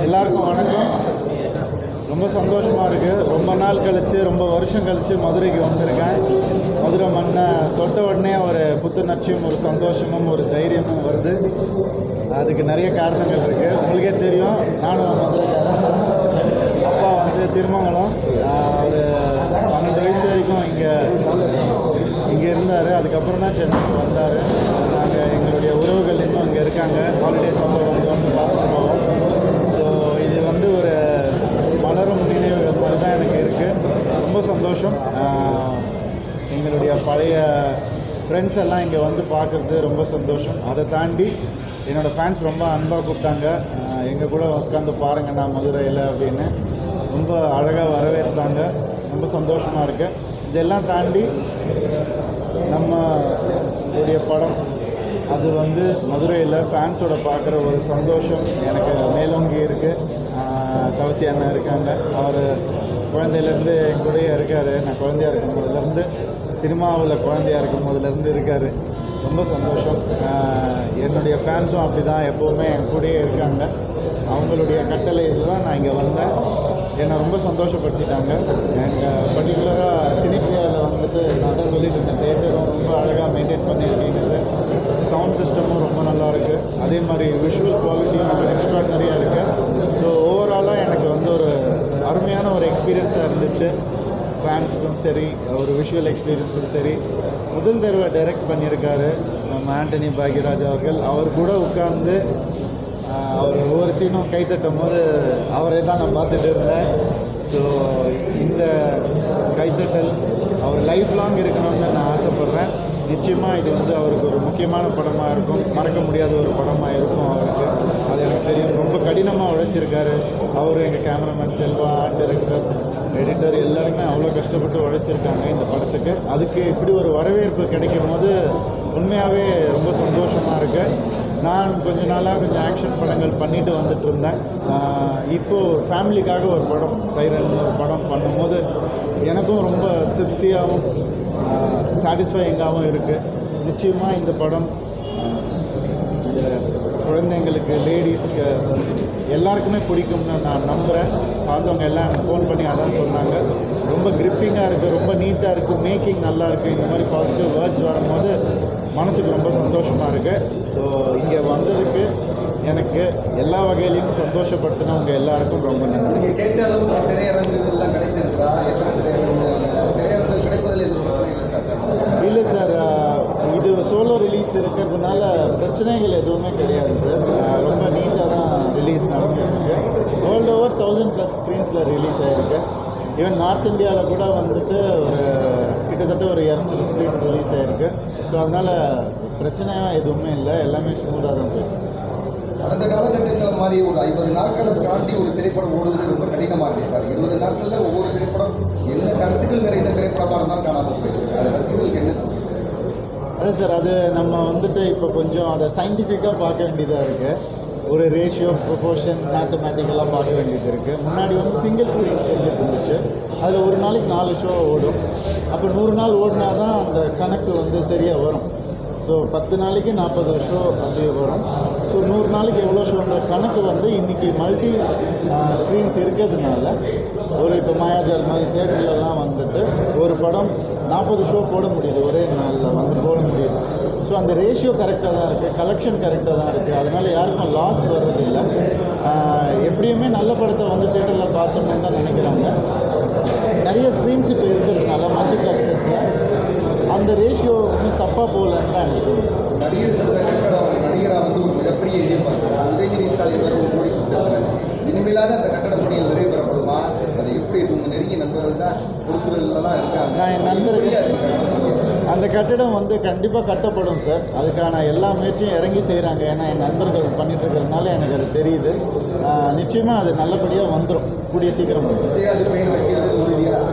எல்லாருக்கும் வணக்கம். ரொம்ப சந்தோஷமாக இருக்குது. ரொம்ப நாள் கழித்து, ரொம்ப வருஷம் கழித்து மதுரைக்கு வந்திருக்கேன். மதுரை மண்ணை தொட்ட உடனே ஒரு புத்துணர்ச்சியும் ஒரு சந்தோஷமும் ஒரு தைரியமும் வருது. அதுக்கு நிறைய காரணங்கள் இருக்குது. உங்களுக்கே தெரியும், நானும் மதுரைக்காரன். அப்பா திருமங்கலம். ஒரு 12 வயசு வரைக்கும் இங்கே இருந்தார். அதுக்கப்புறம் தான் சென்னைக்கு வந்தார். நாங்கள் எங்களுடைய உறவுகள் இன்னும் இங்கே இருக்காங்க. ஹாலிடேஸ் அப்போ வந்து பார்த்துட்டு போவோம். ஸோ இது ஒரு மலரும் நினைவுகள் மாதிரி தான் எனக்கு இருக்குது. ரொம்ப சந்தோஷம். எங்களுடைய பழைய ஃப்ரெண்ட்ஸ் எல்லாம் இங்கே வந்து பார்க்குறது ரொம்ப சந்தோஷம். அதை தாண்டி என்னோடய ஃபேன்ஸ் ரொம்ப அன்பாக கூப்பிட்டாங்க. எங்கள் கூட உட்காந்து பாருங்கள் நான் மதுரையில் அப்படின்னு ரொம்ப அழகாக வரவேற்றாங்க. ரொம்ப சந்தோஷமாக இருக்குது. இதெல்லாம் தாண்டி நம்மளுடைய படம் அது மதுரையில் ஃபேன்ஸோட பார்க்குற ஒரு சந்தோஷம் எனக்கு மேலோங்கி இருக்குது. தவசி அண்ணன் இருக்காங்க. அவர் குழந்தையிலேருந்து என் கூடயே இருக்கார். நான் குழந்தையாக இருக்கும் போதுலேருந்து, சினிமாவில் குழந்தையாக இருக்கும் போதுலேருந்து இருக்கார். ரொம்ப சந்தோஷம். என்னுடைய ஃபேன்ஸும் அப்படி தான் எப்போவுமே என் கூடயே இருக்காங்க. அவங்களுடைய கட்டளையில் தான் நான் இங்கே வந்தேன். என்னை ரொம்ப சந்தோஷப்படுத்திட்டாங்க. எனக்கு பர்டிகுலராக சினிப்பிரியாவில் நான் தான் சொல்லிட்டு இருந்தேன், தேட்டரும் ரொம்ப அழகாக மெயின்டைன் பண்ணியிருக்கீங்க சார். சவுண்ட் சிஸ்டமும் ரொம்ப நல்லாயிருக்கு. அதே மாதிரி விஷுவல் குவாலிட்டியும் எக்ஸ்ட்ராடனரியாக இருக்குது. ஸோ ஓவராலாக எனக்கு ஒரு அருமையான ஒரு எக்ஸ்பீரியன்ஸாக இருந்துச்சு. ஃபேன்ஸும் சரி, ஒரு விஷுவல் எக்ஸ்பீரியன்ஸும் சரி. முதல் தடவை டைரக்ட் பண்ணியிருக்காரு நம்ம ஆண்டனி பாக்யராஜ் அவர்கள். அவர் கூட உட்கார்ந்து அவர் ஒவ்வொரு சீனும் கைத்தட்டும் போது அவரே தான் நான் பார்த்துட்டு இருந்தேன். ஸோ இந்த கைத்தட்டல் அவர் லைஃப் லாங் இருக்கணும்னு நான் ஆசைப்பட்றேன். நிச்சயமாக இது அவருக்கு ஒரு முக்கியமான படமாக இருக்கும். மறக்க முடியாத ஒரு படமாக இருக்கும் அவருக்கு. அது எனக்கு தெரியும். ரொம்ப கடினமாக உழைச்சிருக்காரு அவர். எங்கள் cameraman Selva, art director, editor எல்லாருமே அவ்வளோ கஷ்டப்பட்டு உழைச்சிருக்காங்க இந்த படத்துக்கு. அதுக்கு இப்படி ஒரு வரவேற்பு கிடைக்கும் போது உண்மையாகவே ரொம்ப சந்தோஷமாக இருக்குது. நான் கொஞ்ச நாளாக ஆக்ஷன் படங்கள் பண்ணிட்டு வந்துட்டு இருந்தேன். இப்போது ஃபேமிலிக்காக ஒரு படம், சைரன் ஒரு படம் பண்ணும்போது எனக்கும் ரொம்ப திருப்தியாகவும் சாட்டிஸ்ஃபையிங்காகவும் இருக்குது. நிச்சயமாக இந்த படம் குழந்தைங்களுக்கு, லேடிஸ்க்கு எல்லாருக்குமே பிடிக்கும்னு நான் நம்புகிறேன். பார்த்தவங்க எல்லாம் எனக்கு ஃபோன் பண்ணி அதான் சொன்னாங்க. ரொம்ப கிரிப்பிங்காக இருக்குது, ரொம்ப நீட்டாக இருக்குது, மேக்கிங் நல்லா இருக்குது. இந்த மாதிரி பாசிட்டிவ் வேர்ட்ஸ் வரும்போது மனசுக்கு ரொம்ப சந்தோஷமாக இருக்குது. ஸோ இங்கே வந்ததுக்கு எனக்கு எல்லா வகையிலையும் சந்தோஷப்படுத்தினவங்க எல்லாருக்கும் ரொம்ப நன்றி. நீங்கள் கேட்ட அளவுக்கு திரையரங்குகள்லாம் கிடைத்திருக்கா? இல்லை சார், இது சோலோ ரிலீஸ் இருக்கிறதுனால பிரச்சனைகள் எதுவுமே கிடையாது சார். ரொம்ப நீட்டாக தான் ரிலீஸ் நடந்துருக்கு. வேர்ல்டு ஓவர் 1000+ ஸ்க்ரீன்ஸில் ரிலீஸ் ஆகிருக்கு. ஈவன் நார்த் இந்தியாவில் கூட ஒரு கிட்டத்தட்ட ஒரு 200 ஸ்க்ரீன் ரிலீஸ் ஆகிருக்கு. ஸோ அதனால் பிரச்சனையாக எதுவுமே இல்லை. எல்லாமே ஸ்மூத்தாக தான் போயிருக்கு. கடந்த காலகட்டத்தில் மாதிரி ஒரு 50 நாட்களை தாண்டி ஒரு திரைப்படம் ஓடுவது ரொம்ப கடினமாக இருக்குது சார். 20 நாட்களில் ஒவ்வொரு திரைப்படம் என்ன கருத்துக்கள் நிறைந்த திரைப்படமாக இருந்தால் காணாமல் போயிருக்கு. அது ரசிகர்களுக்கு என்ன சொல்லுங்கள்? அது சார், அது நம்ம இப்போ கொஞ்சம் அதை சயின்டிஃபிக்காக பார்க்க வேண்டியதாக இருக்குது. ஒரு ரேஷியோ, ப்ரொபோர்ஷன், மேத்தமேட்டிக்கலாக பார்க்க வேண்டியது இருக்குது. முன்னாடி சிங்கிள் ஸ்க்ரீன் செஞ்சுட்டு இருந்துச்சு. அதில் ஒரு நாளைக்கு 4 ஷோ ஓடும். அப்போ 100 நாள் ஓடினா தான் அந்த கணக்கு சரியாக வரும். ஸோ 10 நாளைக்கு 40 ஷோ அப்படியே வரும். ஸோ 100 நாளைக்கு எவ்வளோ ஷோன்ற கணக்கு இன்றைக்கி மல்டி ஸ்க்ரீன்ஸ் இருக்கிறதுனால இப்போ மாயாஜால் மாதிரி தேட்டர்லலாம் ஒரு படம் 40 ஷோ போட முடியுது, ஒரே நாளில் போட முடியுது. ஸோ அந்த ரேஷியோ கரெக்டாக தான் இருக்குது, கலெக்ஷன் கரெக்டாக தான் இருக்குது. அதனால் யாருக்கும் லாஸ் வர்றதில்லை. எப்படியுமே நல்ல படத்தை தேட்டரில் பார்த்தோம்னு தான் நினைக்கிறாங்க. நிறைய ஸ்க்ரீன்ஸ் இப்போ இருக்கிறதுனால மல்டிப்ளெக்ஸஸில் அந்த ரேஷியோ தப்பாக போகலன்னு தான் எனக்கு தோணுது. நடிகர் சில கட்டடம் நடிகராக ஒரு மிகப்பெரிய எதிர்பார்ப்பு. உதயநிதி ஸ்டாலின் வேறு ஒரு கோடி கொடுத்துருக்காங்க. இனிமேலாக அந்த கட்டட பணியில் நிறைவு பெறப்படுமா? அதை எப்படி உங்கள் நெருங்கிய நண்பர்கள் தான் பொறுப்புகள்லாம் இருக்காங்க. நான் என் நண்பர்கள் அந்த கட்டிடம் கண்டிப்பாக கட்டப்படும் சார். அதுக்கான எல்லா முயற்சியும் இறங்கி செய்கிறாங்க. ஏன்னா என் நண்பர்கள் பண்ணிட்டு இருக்கிறதுனால எனக்கு அது தெரியுது. நிச்சயமாக அது நல்லபடியாக வந்துடும், கூடிய சீக்கிரம் வந்துடும். அது பெயின் வைக்கிறது உறுதியாக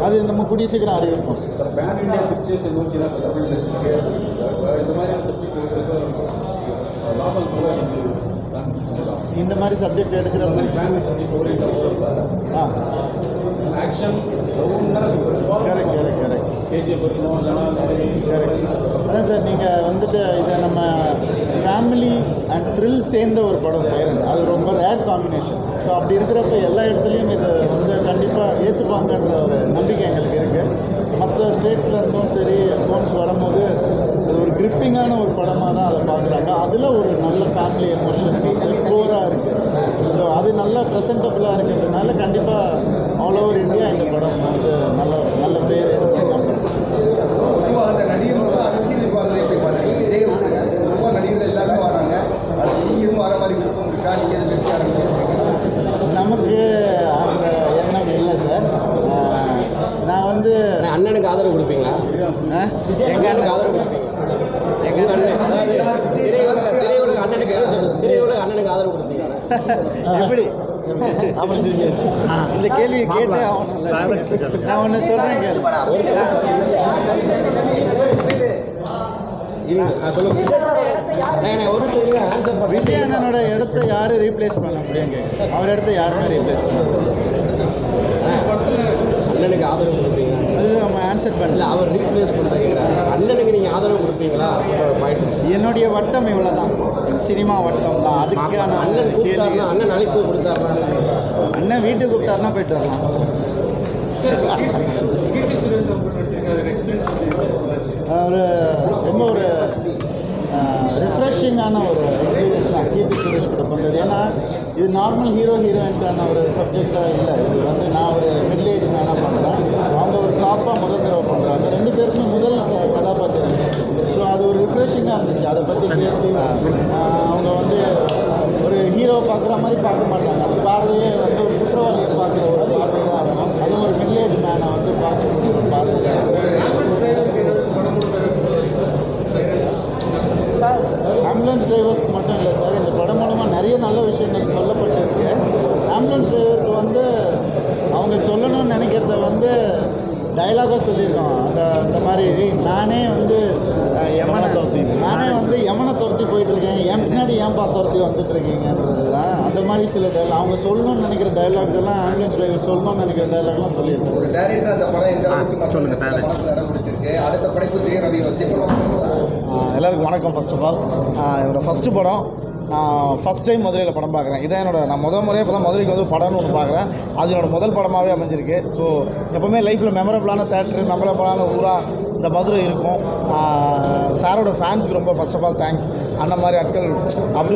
அது நம்ம கூடிய சீக்கிரம் அறிவிப்போம் சார். பேன் இண்டியா பிக்சர்ஸை நோக்கி தான் தமிழ் இண்டஸ்ட்ரி இந்த மாதிரியான சப்ஜெக்ட் இந்த மாதிரி சப்ஜெக்ட் எடுக்கிற ஃபேமிலி சப்ஜெக்ட் ஆ கரெக்ட் கரெக்ட் கரெக்ட் கரெக்ட். அதான் சார், நீங்கள் வந்துட்டு இதை நம்ம ஃபேமிலி அண்ட் த்ரில் சேர்ந்த ஒரு படம் சைரன், அது ரொம்ப ரேர் காம்பினேஷன். ஸோ அப்படி இருக்கிறப்ப எல்லா இடத்துலையும் இது வந்து கண்டிப்பாக ஏற்றுப்பாங்கன்ற ஒரு நம்பிக்கை எங்களுக்கு இருக்குது. மற்ற ஸ்டேட்ஸ்லேருந்தும் சரி ஃபோன்ஸ் வரும்போது அது ஒரு கிரிப்பிங்கான ஒரு படமாக தான் அதை பார்க்குறாங்க. அதில் ஒரு நல்ல ஃபேமிலி எமோஷன் கோராக இருக்குது. ஸோ அது நல்லா ப்ரெசன்டபுளாக இருக்கிறதுனால கண்டிப்பாக ஆல் ஓவர் இந்தியா இந்த படம் வந்து நல்ல நல்ல பேர் பொதுவாக அந்த நடிகர்களோட அரசியல் வாழ்வை எப்படி பார்த்தீங்க? விஜய் விட்டுருங்க, பொதுவாக நடிகர்கள் எல்லாருமே வராங்க. அது நீங்களும் வர மாதிரி விருப்பம் இருக்கா? நீங்கள் எது வச்சு ஆரம்பிச்சிருக்கீங்க? நமக்கு அந்த எண்ணம் இல்லை சார். நான் வந்து அண்ணனுக்கு ஆதரவு கொடுப்பீங்களா? எங்கள் அண்ணனுக்கு ஆதரவு கொடுப்பீங்க? எங்கள் அண்ணன் அதாவது திரையுலக அண்ணனுக்கு ஆதரவு கொடுப்பீங்க? எப்படி அப்படி திரும்பியாச்சு. இந்த கேள்வியை கேட்டே ஆகணும்ல. நான் ஒன்று சொல்கிறேன் சொல்லுங்க. ஒரு சொல்லுங்க ஆன்சர். விஜய் அண்ணனோட இடத்த யார் ரீப்ளேஸ் பண்ண முடியுங்க? அவர் இடத்த யாருமே ரீப்ளேஸ் பண்ண முடியும். அண்ணனுக்கு ஆதரவு கொடுப்பீங்களா? அது நம்ம ஆன்சர் பண்ணல. அவர் ரீப்ளேஸ் பண்ணுறீங்களா? அண்ணனுக்கு நீங்கள் ஆதரவு கொடுப்பீங்களா? என்னுடைய வட்டம் இவ்வளோ தான், சினிமா வட்டம் தான். அதுக்கான அண்ணன் கூப்பிட்டாருனா, அண்ணன் அழைப்பு கொடுத்தாருனா, அண்ணன் வீட்டுக்கு கூப்பிட்டாருனா போயிட்டு வரலாம். ஒரு ரொம்ப ஒரு ரிஃப்ரெஷிங்கான ஒரு எக்ஸ்பீரியன்ஸ் தான் கீர்த்தி சுரேஷ் கூட பண்ணுறது. ஏன்னா இது நார்மல் ஹீரோயின்கான ஒரு சப்ஜெக்டாக இல்லை. இது வந்து நான் ஒரு மிடில் ஏஜ் மேனாக பண்ணுறேன், அவங்க ஒரு டாப்பாக முதல் தடவை பண்ணுறாங்க. ரெண்டு பேருக்குமே முதல் கதாபாத்திரம். ஸோ அது ஒரு ரிஃப்ரெஷிங்காக இருந்துச்சு. அதை பற்றி பேசி அவங்க வந்து ஒரு ஹீரோ பார்க்குற மாதிரி பார்க்க மாட்டாங்க. அந்த பார்வையே வந்து ஒரு குற்றவாளியை பார்க்குற ஒரு பார்வை தான் இருக்கும். அதுவும் ஒரு மிடில் ஏஜ் மேனை வந்து பார்க்கக்கூடிய ஒரு பார்வை. ஆம்புலன்ஸ் டிரைவர்ஸ்க்கு மட்டும் இல்லை சார், இந்த படம் மூலமாக நிறைய நல்ல விஷயங்கள் சொல்லப்பட்டிருக்கு. ஆம்புலன்ஸ் டிரைவருக்கு வந்து அவங்க சொல்லணும்னு நினைக்கிறத வந்து டைலாகாக சொல்லியிருக்கோம். அந்த மாதிரி நானே வந்து யமனை துரத்தி போயிட்டுருக்கேன், என் பின்னாடி ஏன்பா துரத்தி வந்துட்டுருக்கீங்கன்றது தான். அந்த மாதிரி சில அவங்க சொல்லணும்னு நினைக்கிற டைலாக்ஸ் எல்லாம் ஆம்புலன்ஸ் டிரைவர் சொல்லணும்னு நினைக்கிற டைலாக்லாம் சொல்லியிருக்கோம். ஒரு டேரக்டர் அந்த படம் எந்த அளவுக்கு மனசில் இடம் பிடிச்சிருக்கு? அடுத்த படைப்பு ஜெய ரவி வச்சு எல்லாருக்கும் வணக்கம். ஃபர்ஸ்ட் ஆஃப் ஆல் என்னோடய ஃபஸ்ட்டு படம், ஃபஸ்ட் டைம் மதுரையில் படம் பார்க்குறேன். இதான் நான் முறையாக இப்போ தான் மதுரைக்கு வந்து படம்னு ஒன்று பார்க்குறேன். அது என்னோடய முதல் படமாகவே அமைஞ்சிருக்கு. ஸோ எப்போவுமே லைஃப்பில் மெமரபிளான தேட்டரு, மெமரபிளான ஊராக இந்த மதுரை இருக்கும். சாரோட ஃபேன்ஸுக்கு ரொம்ப ஃபர்ஸ்ட் ஆஃப் ஆல் தேங்க்ஸ். அந்த மாதிரி ஆட்கள் அப்படி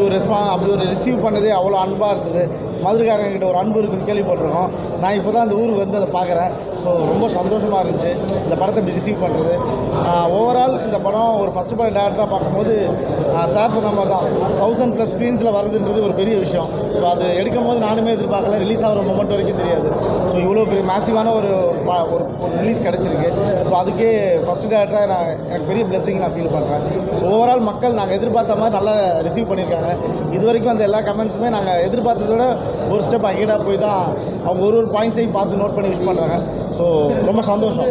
ஒரு ரிசீவ் பண்ணதே அவ்வளோ அன்பாக இருந்தது. மதுரைக்காரங்கிட்ட ஒரு அன்பு இருக்குன்னு கேள்விப்பட்டிருக்கோம். நான் இப்போ தான் அந்த ஊருக்கு வந்து அதை பார்க்குறேன். ஸோ ரொம்ப சந்தோஷமாக இருந்துச்சு இந்த படத்தை இப்படி ரிசீவ் பண்ணுறது. ஓவரால் இந்த படம் ஒரு ஃபஸ்ட்டு படம் டேரக்டராக பார்க்கும்போது சார் சொன்ன மாதிரி தான் 1000+ ஸ்க்ரீன்ஸில் வருதுன்றது ஒரு பெரிய விஷயம். ஸோ அது எடுக்கும் போது நானுமே எதிர்பார்க்கல. ரிலீஸ் ஆகிற மொமெண்ட் வரைக்கும் தெரியாது. ஸோ இவ்வளோ பெரிய மேசிவான ஒரு ரிலீஸ் கிடச்சிருக்கு. ஸோ அதுக்கே ஃபஸ்ட்டு டேரக்டராக எனக்கு பெரிய பிளெஸிங் நான் ஃபீல் பண்ணுறேன். ஸோ ஓவரால் மக்கள் நாங்கள் எதிர்பார்த்த மாதிரி நல்லா ரிசீவ் பண்ணியிருக்காங்க. இது வரைக்கும் அந்த எல்லா கமெண்ட்ஸுமே நாங்கள் எதிர்பார்த்ததை விட ஒரு ஸ்டெப் அகேடாக போய் தான் அவங்க ஒரு பாயிண்ட்ஸையும் பார்த்து நோட் பண்ணி விஷ் பண்ணுறாங்க. ஸோ ரொம்ப சந்தோஷம்.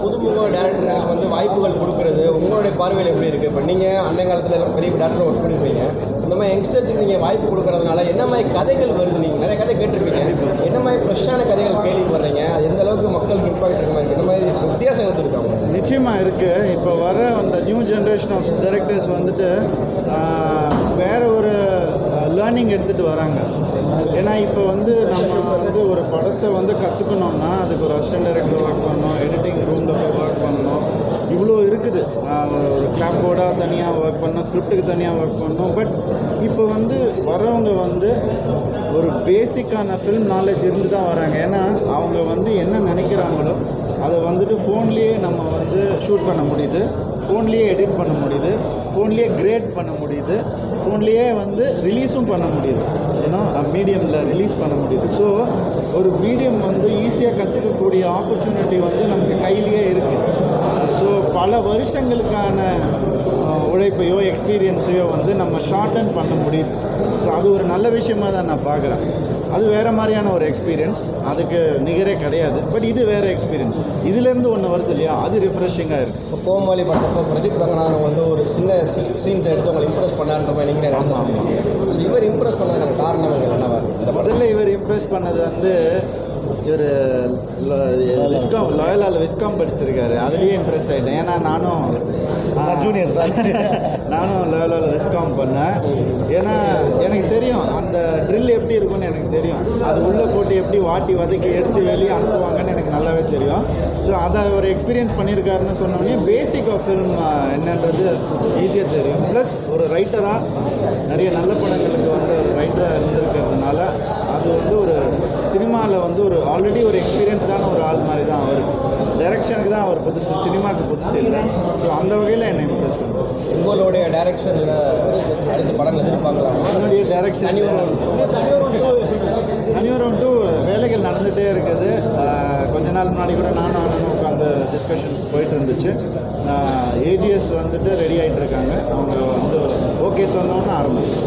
புதுமுக டேரக்டருக்கு வந்து வாய்ப்புகள் கொடுக்குறது உங்களுடைய பார்வையில் எப்படி இருக்குது? இப்போ நீங்கள் அன்னை காலத்தில் எல்லாம் பெரிய டேரக்டர் ஒர்க் பண்ணியிருப்பீங்க. இந்த மாதிரி யங்ஸ்டர்ஸுக்கு நீங்கள் வாய்ப்பு கொடுக்கறதுனால என்ன மாதிரி கதைகள் வருது? நீங்கள் நிறைய கதை கேட்டிருப்பீங்க. என்ன மாதிரி ஃப்ரெஷ்ஷான கதைகள் கேள்விப்படுறீங்க? எந்த அளவுக்கு மக்களுக்கு இம்பாக்ட் இருக்க மாதிரி என்ன மாதிரி வித்தியாசங்கள் இருக்காங்க? நிச்சயமாக இருக்குது. இப்போ வர அந்த நியூ ஜென்ரேஷன் ஆஃப் டைரக்டர்ஸ் வந்துட்டு வேறு ஒரு லேர்னிங் எடுத்துகிட்டு வராங்க. ஏன்னா இப்போ வந்து நம்ம வந்து ஒரு படத்தை வந்து கற்றுக்கணுன்னா அதுக்கு ஒரு அசிஸ்டன்ட் டைரக்டர் ஒர்க் பண்ணணும், எடிட்டிங் ரூமில் போய் ஒர்க் பண்ணணும், இவ்வளோ இருக்குது. ஒரு கிளாப் போர்டாக தனியாக ஒர்க் பண்ணணும், ஸ்கிரிப்டுக்கு தனியாக ஒர்க் பண்ணணும். பட் இப்போ வந்து வரவங்க வந்து ஒரு பேசிக்கான ஃபில்ம் நாலேஜ் இருந்து தான் வராங்க. ஏன்னா அவங்க வந்து என்ன நினைக்கிறாங்களோ அதை வந்துட்டு ஃபோன்லேயே நம்ம வந்து ஷூட் பண்ண முடியுது, ஃபோன்லேயே எடிட் பண்ண முடியுது, ஃபோன்லேயே கிரேட் பண்ண முடியுது, ஃபோன்லேயே வந்து ரிலீஸும் பண்ண முடியுது. ஏன்னா மீடியமில் ரிலீஸ் பண்ண முடியுது. ஸோ ஒரு மீடியம் வந்து ஈஸியாக கற்றுக்கக்கூடிய ஆப்பர்ச்சுனிட்டி வந்து நமக்கு கையிலேயே இருக்குது. ஸோ பல வருஷங்களுக்கான உழைப்பையோ எக்ஸ்பீரியன்ஸையோ வந்து நம்ம ஷார்டன் பண்ண முடியுது. ஸோ அது ஒரு நல்ல விஷயமாக தான் நான் பார்க்குறேன். அது வேறு மாதிரியான ஒரு எக்ஸ்பீரியன்ஸ், அதுக்கு நிகரே கிடையாது. பட் இது வேறு எக்ஸ்பீரியன்ஸ், இதுலேருந்து ஒன்று வருது இல்லையா, அது ரிஃப்ரெஷிங்காக இருக்குது. இப்போ கோமாளி பட்டப்போ பிரதீப் ரங்கநாதன் வந்து ஒரு சின்ன சீன்ஸ் எடுத்து உங்களை இம்ப்ரெஸ் பண்ணாருன்ற மாதிரி நீங்கள் ஸோ இவர் இம்ப்ரெஸ் பண்ணதுக்கான காரணம் என்னவா இருக்குது? முதல்ல இவர் இம்ப்ரெஸ் பண்ணது வந்து இவர் லாயலால் விஸ்காம் படிச்சிருக்காரு, அதுலேயே இம்ப்ரெஸ் ஆகிட்டேன். ஏன்னா நானும் ஜூனியர் சார் நானும் லாயலால் விஸ்காம் பண்ணேன். ஏன்னா எனக்கு தெரியும் அந்த ட்ரில் எப்படி இருக்கும்னு எனக்கு தெரியும், அது உள்ளே போட்டு எப்படி வாட்டி வதக்கி எடுத்து வெளியே அனுப்புவாங்கன்னு எனக்கு நல்லாவே தெரியும். ஸோ அதை ஒரு எக்ஸ்பீரியன்ஸ் பண்ணியிருக்காருன்னு சொன்னோடனே பேசிக் ஆஃப் ஃபில்ம் என்னன்றது ஈஸியாக தெரியும். ப்ளஸ் ஒரு ரைட்டராக நிறைய நல்ல படங்களுக்கு வந்து ஒரு ரைட்டராக இருந்திருக்கிறதுனால அது வந்து ஒரு சினிமாவில் வந்து ஒரு ஆல்ரெடி ஒரு எக்ஸ்பீரியன்ஸ்டான ஒரு ஆள் மாதிரி தான் அவர். டைரக்ஷனுக்கு தான் அவர் புதுசு, சினிமாவுக்கு புதுசு இல்லை. ஸோ அந்த வகையில் என்னை இம்ப்ரெஸ் பண்ணுறாரு. உங்களுடைய டைரக்ஷனில் அடுத்த படங்கள் எதிர்பார்க்கலாம்? என்னுடைய டைரக்ஷன் தனியொரு வேலைகள் நடந்துகிட்டே இருக்குது. கொஞ்ச நாள் முன்னாடி கூட நானும் அண்ணனும் உட்காந்து டிஸ்கஷன்ஸ் போயிட்டு இருந்துச்சு. ஏஜிஎஸ் வந்துட்டு ரெடி ஆகிட்டு இருக்காங்க, அவங்க வந்து ஓகே சொன்னோன்னு ஆரம்பிச்சு.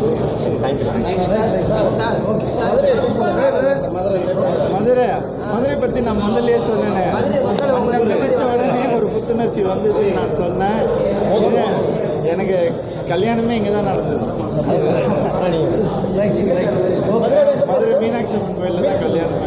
மதுரை பற்றி நான் முதல்லையே சொன்னேன். நினைச்ச உடனே ஒரு புத்துணர்ச்சி வந்ததுன்னு நான் சொன்னேன். எனக்கு கல்யாணமே இங்கே தான் நடந்தது. மதுரை மீனாட்சி அம்மன் கோயிலில் தான் கல்யாணம்.